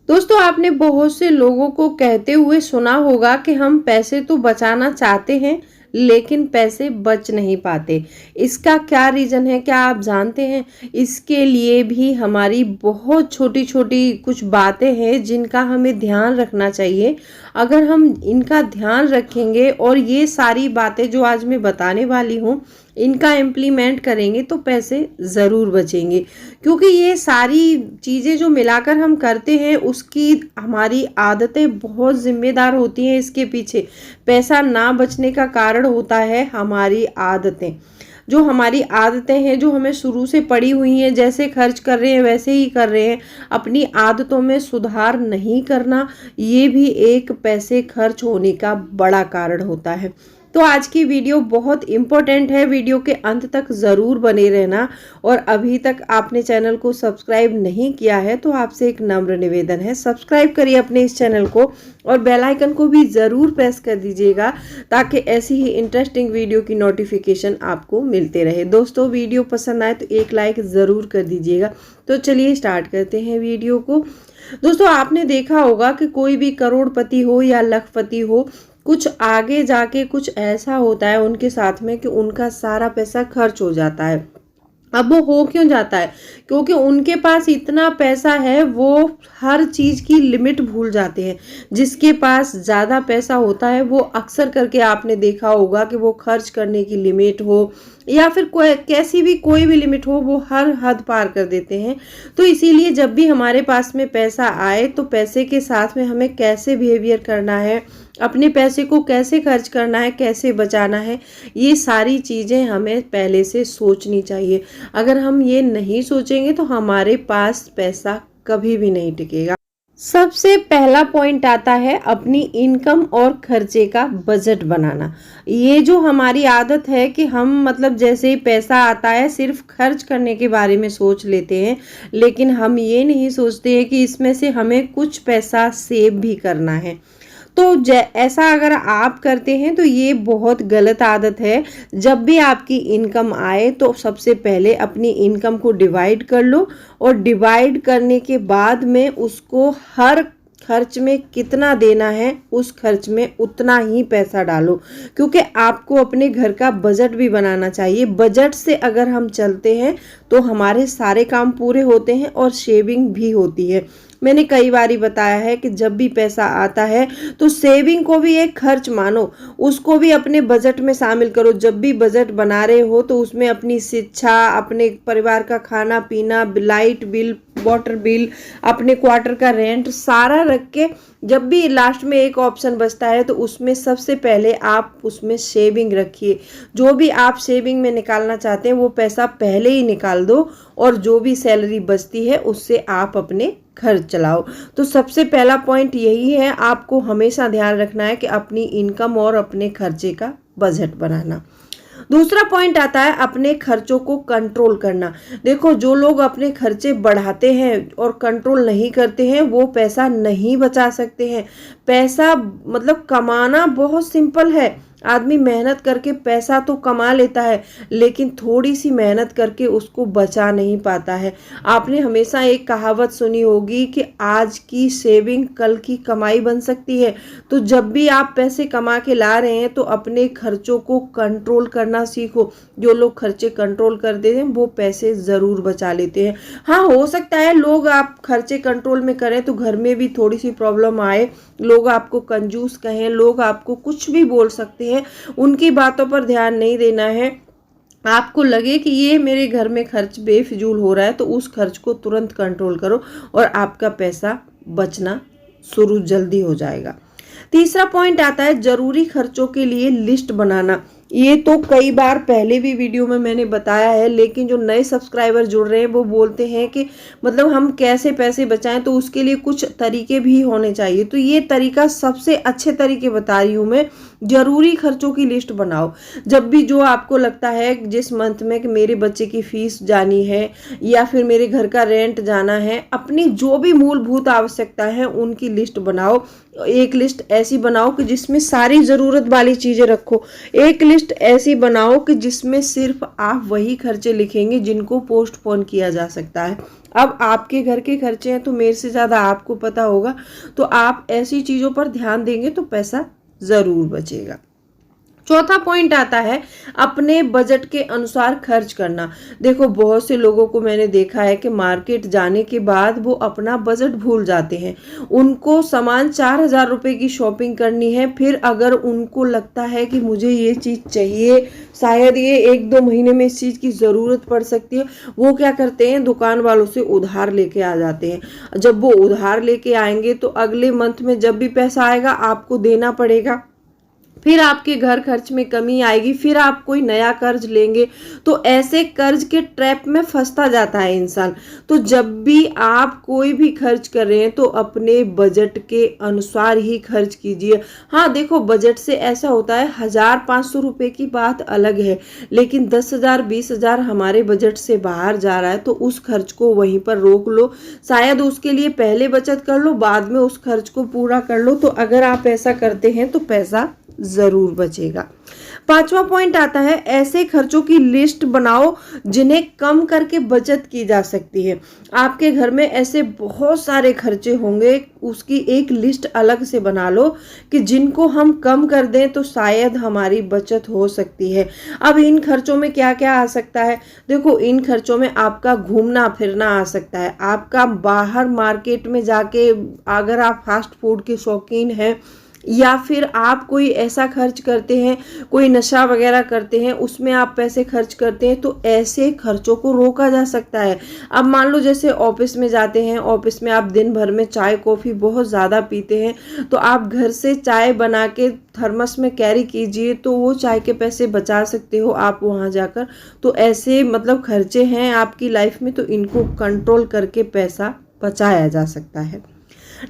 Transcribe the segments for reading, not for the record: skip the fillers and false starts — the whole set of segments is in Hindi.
दोस्तों, आपने बहुत से लोगों को कहते हुए सुना होगा कि हम पैसे तो बचाना चाहते हैं, लेकिन पैसे बच नहीं पाते। इसका क्या रीज़न है, क्या आप जानते हैं? इसके लिए भी हमारी बहुत छोटी-छोटी कुछ बातें हैं जिनका हमें ध्यान रखना चाहिए। अगर हम इनका ध्यान रखेंगे और ये सारी बातें जो आज मैं बताने वाली हूँ, इनका इम्प्लीमेंट करेंगे तो पैसे ज़रूर बचेंगे। क्योंकि ये सारी चीज़ें जो मिलाकर हम करते हैं उसकी हमारी आदतें बहुत ज़िम्मेदार होती हैं इसके पीछे। पैसा ना बचने का कारण होता है हमारी आदतें। जो हमारी आदतें हैं जो हमें शुरू से पड़ी हुई हैं, जैसे खर्च कर रहे हैं वैसे ही कर रहे हैं, अपनी आदतों में सुधार नहीं करना, ये भी एक पैसे खर्च होने का बड़ा कारण होता है। तो आज की वीडियो बहुत इम्पोर्टेंट है, वीडियो के अंत तक ज़रूर बने रहना। और अभी तक आपने चैनल को सब्सक्राइब नहीं किया है तो आपसे एक नम्र निवेदन है, सब्सक्राइब करिए अपने इस चैनल को और बेल आइकन को भी ज़रूर प्रेस कर दीजिएगा ताकि ऐसी ही इंटरेस्टिंग वीडियो की नोटिफिकेशन आपको मिलते रहे। दोस्तों, वीडियो पसंद आए तो एक लाइक ज़रूर कर दीजिएगा। तो चलिए स्टार्ट करते हैं वीडियो को। दोस्तों, आपने देखा होगा कि कोई भी करोड़पति हो या लखपति हो, कुछ आगे जाके कुछ ऐसा होता है उनके साथ में कि उनका सारा पैसा खर्च हो जाता है। अब वो हो क्यों जाता है? क्योंकि उनके पास इतना पैसा है, वो हर चीज़ की लिमिट भूल जाते हैं। जिसके पास ज़्यादा पैसा होता है वो अक्सर करके आपने देखा होगा कि वो खर्च करने की लिमिट हो या फिर कोई भी लिमिट हो, वो हर हद पार कर देते हैं। तो इसीलिए जब भी हमारे पास में पैसा आए तो पैसे के साथ में हमें कैसे बिहेवियर करना है, अपने पैसे को कैसे खर्च करना है, कैसे बचाना है, ये सारी चीज़ें हमें पहले से सोचनी चाहिए। अगर हम ये नहीं सोचेंगे तो हमारे पास पैसा कभी भी नहीं टिकेगा। सबसे पहला पॉइंट आता है अपनी इनकम और खर्चे का बजट बनाना। ये जो हमारी आदत है कि हम मतलब जैसे ही पैसा आता है सिर्फ खर्च करने के बारे में सोच लेते हैं, लेकिन हम ये नहीं सोचते हैं कि इसमें से हमें कुछ पैसा सेव भी करना है। तो ऐसा अगर आप करते हैं तो ये बहुत गलत आदत है। जब भी आपकी इनकम आए तो सबसे पहले अपनी इनकम को डिवाइड कर लो और डिवाइड करने के बाद में उसको हर खर्च में कितना देना है उस खर्च में उतना ही पैसा डालो। क्योंकि आपको अपने घर का बजट भी बनाना चाहिए। बजट से अगर हम चलते हैं तो हमारे सारे काम पूरे होते हैं और सेविंग भी होती है। मैंने कई बारी बताया है कि जब भी पैसा आता है तो सेविंग को भी एक खर्च मानो, उसको भी अपने बजट में शामिल करो। जब भी बजट बना रहे हो तो उसमें अपनी शिक्षा, अपने परिवार का खाना पीना, लाइट बिल, वाटर बिल, अपने क्वार्टर का रेंट सारा रख के जब भी लास्ट में एक ऑप्शन बचता है तो उसमें सबसे पहले आप उसमें सेविंग रखिए। जो भी आप सेविंग में निकालना चाहते हैं वो पैसा पहले ही निकाल दो और जो भी सैलरी बचती है उससे आप अपने खर्च चलाओ। तो सबसे पहला पॉइंट यही है, आपको हमेशा ध्यान रखना है कि अपनी इनकम और अपने खर्चे का बजट बनाना। दूसरा पॉइंट आता है अपने खर्चों को कंट्रोल करना। देखो, जो लोग अपने खर्चे बढ़ाते हैं और कंट्रोल नहीं करते हैं वो पैसा नहीं बचा सकते हैं। पैसा मतलब कमाना बहुत सिंपल है। आदमी मेहनत करके पैसा तो कमा लेता है लेकिन थोड़ी सी मेहनत करके उसको बचा नहीं पाता है। आपने हमेशा एक कहावत सुनी होगी कि आज की सेविंग कल की कमाई बन सकती है। तो जब भी आप पैसे कमा के ला रहे हैं तो अपने खर्चों को कंट्रोल करना सीखो। जो लोग खर्चे कंट्रोल करते हैं वो पैसे ज़रूर बचा लेते हैं। हाँ, हो सकता है लोग आप खर्चे कंट्रोल में करें तो घर में भी थोड़ी सी प्रॉब्लम आए, लोग आपको कंजूस कहें, लोग आपको कुछ भी बोल सकते हैं, उनकी बातों पर ध्यान नहीं देना है। आपको लगे कि ये मेरे घर में खर्च बेफिजूल हो रहा है तो उस खर्च को तुरंत कंट्रोल करो और आपका पैसा बचना शुरू जल्दी हो जाएगा। तीसरा पॉइंट आता है जरूरी खर्चों के लिए लिस्ट बनाना। ये तो कई बार पहले भी वीडियो में मैंने बताया है, लेकिन जो नए सब्सक्राइबर जुड़ रहे हैं वो बोलते हैं कि मतलब हम कैसे पैसे बचाएं, तो उसके लिए कुछ तरीके भी होने चाहिए। तो ये तरीका सबसे अच्छे तरीके बता रही हूँ मैं। जरूरी खर्चों की लिस्ट बनाओ। जब भी जो आपको लगता है जिस मंथ में कि मेरे बच्चे की फीस जानी है या फिर मेरे घर का रेंट जाना है, अपनी जो भी मूलभूत आवश्यकता है उनकी लिस्ट बनाओ। एक लिस्ट ऐसी बनाओ कि जिसमें सारी ज़रूरत वाली चीज़ें रखो। एक लिस्ट ऐसी बनाओ कि जिसमें सिर्फ आप वही खर्चे लिखेंगे जिनको पोस्टपोन किया जा सकता है। अब आपके घर के खर्चे हैं तो मेरे से ज़्यादा आपको पता होगा, तो आप ऐसी चीज़ों पर ध्यान देंगे तो पैसा ज़रूर बचेगा। चौथा पॉइंट आता है अपने बजट के अनुसार खर्च करना। देखो बहुत से लोगों को मैंने देखा है कि मार्केट जाने के बाद वो अपना बजट भूल जाते हैं। उनको सामान 4,000 रुपये की शॉपिंग करनी है, फिर अगर उनको लगता है कि मुझे ये चीज़ चाहिए, शायद ये 1-2 महीने में इस चीज़ की ज़रूरत पड़ सकती है, वो क्या करते हैं दुकान वालों से उधार लेके आ जाते हैं। जब वो उधार लेके आएंगे तो अगले मंथ में जब भी पैसा आएगा आपको देना पड़ेगा, फिर आपके घर खर्च में कमी आएगी, फिर आप कोई नया कर्ज लेंगे, तो ऐसे कर्ज के ट्रैप में फंसता जाता है इंसान। तो जब भी आप कोई भी खर्च कर रहे हैं तो अपने बजट के अनुसार ही खर्च कीजिए। हाँ देखो बजट से ऐसा होता है 1,000-500 रुपये की बात अलग है, लेकिन 10,000-20,000 हमारे बजट से बाहर जा रहा है तो उस खर्च को वहीं पर रोक लो। शायद उसके लिए पहले बचत कर लो, बाद में उस खर्च को पूरा कर लो। तो अगर आप ऐसा करते हैं तो पैसा जरूर बचेगा। पांचवा पॉइंट आता है ऐसे खर्चों की लिस्ट बनाओ जिन्हें कम करके बचत की जा सकती है। आपके घर में ऐसे बहुत सारे खर्चे होंगे, उसकी एक लिस्ट अलग से बना लो कि जिनको हम कम कर दें तो शायद हमारी बचत हो सकती है। अब इन खर्चों में क्या क्या आ सकता है? देखो इन खर्चों में आपका घूमना फिरना आ सकता है, आपका बाहर मार्केट में जाके अगर आप फास्ट फूड के शौकीन हैं या फिर आप कोई ऐसा खर्च करते हैं, कोई नशा वगैरह करते हैं, उसमें आप पैसे खर्च करते हैं, तो ऐसे खर्चों को रोका जा सकता है। अब मान लो जैसे ऑफिस में जाते हैं, ऑफिस में आप दिन भर में चाय कॉफ़ी बहुत ज़्यादा पीते हैं, तो आप घर से चाय बना के थर्मस में कैरी कीजिए, तो वो चाय के पैसे बचा सकते हो आप वहाँ जाकर। तो ऐसे मतलब खर्चे हैं आपकी लाइफ में, तो इनको कंट्रोल करके पैसा बचाया जा सकता है।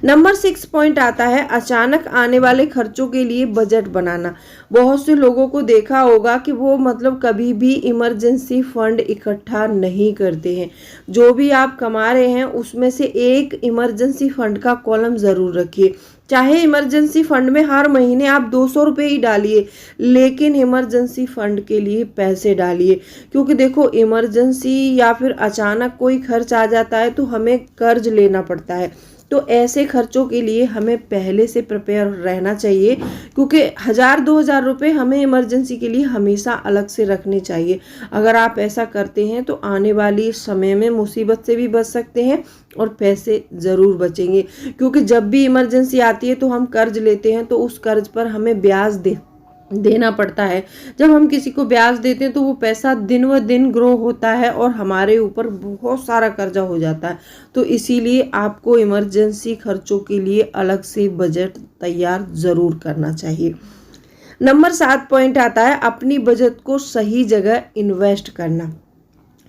नंबर 6 पॉइंट आता है अचानक आने वाले खर्चों के लिए बजट बनाना। बहुत से लोगों को देखा होगा कि वो मतलब कभी भी इमरजेंसी फंड इकट्ठा नहीं करते हैं। जो भी आप कमा रहे हैं उसमें से एक इमरजेंसी फंड का कॉलम ज़रूर रखिए। चाहे इमरजेंसी फंड में हर महीने आप 200 रुपये ही डालिए, लेकिन इमरजेंसी फंड के लिए पैसे डालिए। क्योंकि देखो इमरजेंसी या फिर अचानक कोई खर्च आ जाता है तो हमें कर्ज लेना पड़ता है, तो ऐसे खर्चों के लिए हमें पहले से प्रिपेयर रहना चाहिए। क्योंकि 1,000-2,000 रुपये हमें इमरजेंसी के लिए हमेशा अलग से रखने चाहिए। अगर आप ऐसा करते हैं तो आने वाली समय में मुसीबत से भी बच सकते हैं और पैसे ज़रूर बचेंगे। क्योंकि जब भी इमरजेंसी आती है तो हम कर्ज लेते हैं, तो उस कर्ज पर हमें ब्याज देना पड़ता है। जब हम किसी को ब्याज देते हैं तो वो पैसा दिन व दिन ग्रो होता है और हमारे ऊपर बहुत सारा कर्जा हो जाता है। तो इसीलिए आपको इमरजेंसी खर्चों के लिए अलग से बजट तैयार ज़रूर करना चाहिए। नंबर 7 पॉइंट आता है अपनी बचत को सही जगह इन्वेस्ट करना।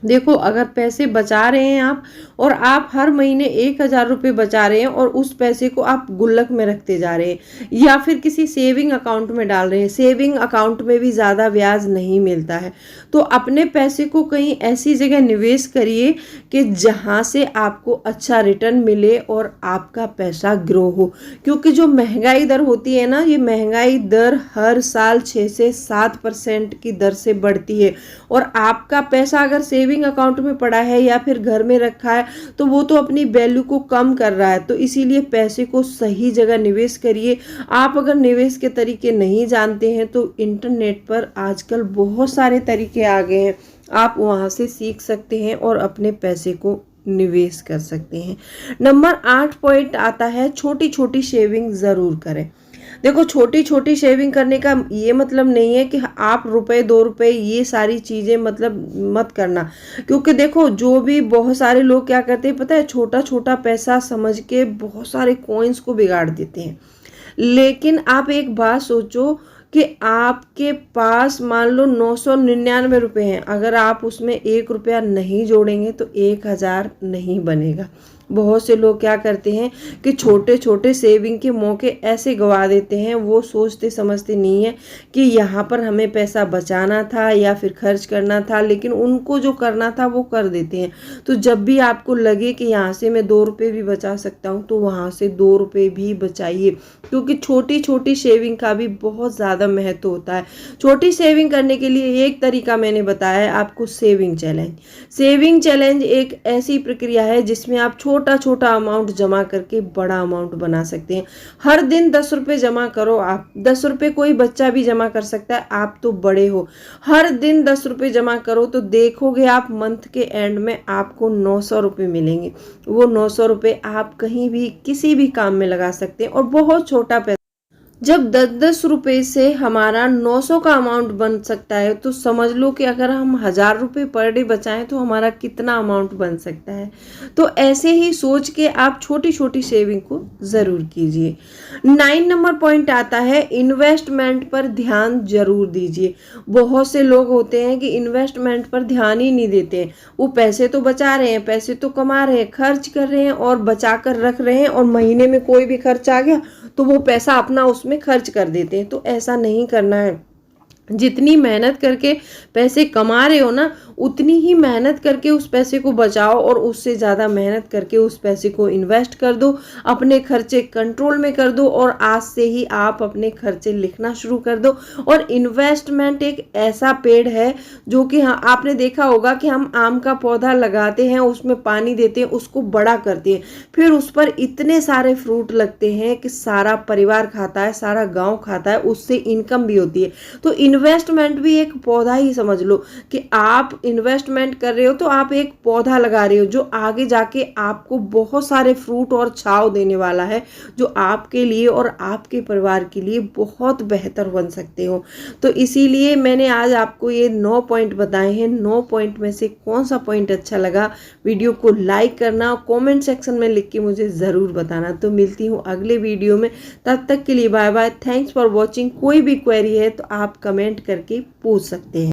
देखो अगर पैसे बचा रहे हैं आप और आप हर महीने 1,000 रुपये बचा रहे हैं और उस पैसे को आप गुल्लक में रखते जा रहे हैं या फिर किसी सेविंग अकाउंट में डाल रहे हैं, सेविंग अकाउंट में भी ज़्यादा ब्याज नहीं मिलता है, तो अपने पैसे को कहीं ऐसी जगह निवेश करिए कि जहाँ से आपको अच्छा रिटर्न मिले और आपका पैसा ग्रो हो। क्योंकि जो महंगाई दर होती है ना, ये महंगाई दर हर साल 6 से 7% की दर से बढ़ती है और आपका पैसा अगर सेविंग अकाउंट में पड़ा है या फिर घर में रखा है तो वो तो अपनी वैल्यू को कम कर रहा है। तो इसीलिए पैसे को सही जगह निवेश करिए। आप अगर निवेश के तरीके नहीं जानते हैं तो इंटरनेट पर आजकल बहुत सारे तरीके आ गए हैं, आप वहां से सीख सकते हैं और अपने पैसे को निवेश कर सकते हैं। नंबर 8 पॉइंट आता है छोटी छोटी शेविंग ज़रूर करें। देखो छोटी छोटी शेविंग करने का ये मतलब नहीं है कि आप रुपए 2 रुपए ये सारी चीज़ें मतलब मत करना। क्योंकि देखो जो भी बहुत सारे लोग क्या करते हैं पता है, छोटा छोटा पैसा समझ के बहुत सारे कॉइन्स को बिगाड़ देते हैं। लेकिन आप एक बात सोचो कि आपके पास मान लो 999 रुपये हैं, अगर आप उसमें 1 रुपया नहीं जोड़ेंगे तो 1,000 नहीं बनेगा। बहुत से लोग क्या करते हैं कि छोटे छोटे सेविंग के मौके ऐसे गवा देते हैं, वो सोचते समझते नहीं है कि यहाँ पर हमें पैसा बचाना था या फिर खर्च करना था, लेकिन उनको जो करना था वो कर देते हैं। तो जब भी आपको लगे कि यहाँ से मैं 2 रुपये भी बचा सकता हूँ तो वहाँ से 2 रुपये भी बचाइए, क्योंकि छोटी छोटी सेविंग का भी बहुत ज़्यादा महत्व होता है। छोटी सेविंग करने के लिए एक तरीका मैंने बताया है आपको, सेविंग चैलेंज। सेविंग चैलेंज एक ऐसी प्रक्रिया है जिसमें आप छोटा छोटा अमाउंट जमा करके बड़ा अमाउंट बना सकते हैं। हर दिन 10 रुपये जमा करो। आप 10 रुपये कोई बच्चा भी जमा कर सकता है, आप तो बड़े हो। हर दिन 10 रुपये जमा करो तो देखोगे आप मंथ के एंड में आपको 900 रुपये मिलेंगे। वो 900 रुपये आप कहीं भी किसी भी काम में लगा सकते हैं और बहुत छोटा पैसा। जब 10-10 रुपए से हमारा 900 का अमाउंट बन सकता है तो समझ लो कि अगर हम 1000 रुपये पर डे बचाएं तो हमारा कितना अमाउंट बन सकता है। तो ऐसे ही सोच के आप छोटी छोटी सेविंग को ज़रूर कीजिए। 9 नंबर पॉइंट आता है, इन्वेस्टमेंट पर ध्यान जरूर दीजिए। बहुत से लोग होते हैं कि इन्वेस्टमेंट पर ध्यान ही नहीं देते हैं। वो पैसे तो बचा रहे हैं, पैसे तो कमा रहे हैं, खर्च कर रहे हैं और बचा कर रख रहे हैं, और महीने में कोई भी खर्च आ गया तो वो पैसा अपना उसमें खर्च कर देते हैं। तो ऐसा नहीं करना है। जितनी मेहनत करके पैसे कमा रहे हो ना, उतनी ही मेहनत करके उस पैसे को बचाओ और उससे ज़्यादा मेहनत करके उस पैसे को इन्वेस्ट कर दो। अपने खर्चे कंट्रोल में कर दो और आज से ही आप अपने खर्चे लिखना शुरू कर दो। और इन्वेस्टमेंट एक ऐसा पेड़ है जो कि हाँ, आपने देखा होगा कि हम आम का पौधा लगाते हैं, उसमें पानी देते हैं, उसको बड़ा करते हैं, फिर उस पर इतने सारे फ्रूट लगते हैं कि सारा परिवार खाता है, सारा गाँव खाता है, उससे इनकम भी होती है। तो इन्वेस्टमेंट भी एक पौधा ही समझ लो कि आप इन्वेस्टमेंट कर रहे हो तो आप एक पौधा लगा रहे हो जो आगे जाके आपको बहुत सारे फ्रूट और छाव देने वाला है, जो आपके लिए और आपके परिवार के लिए बहुत बेहतर बन सकते हो। तो इसीलिए मैंने आज आपको ये 9 पॉइंट बताए हैं। 9 पॉइंट में से कौन सा पॉइंट अच्छा लगा, वीडियो को लाइक करना, कमेंट सेक्शन में लिख के मुझे ज़रूर बताना। तो मिलती हूँ अगले वीडियो में, तब तक के लिए bye bye. Thanks for watching. कोई भी क्वेरी है तो आप कमेंट करके पूछ सकते हैं।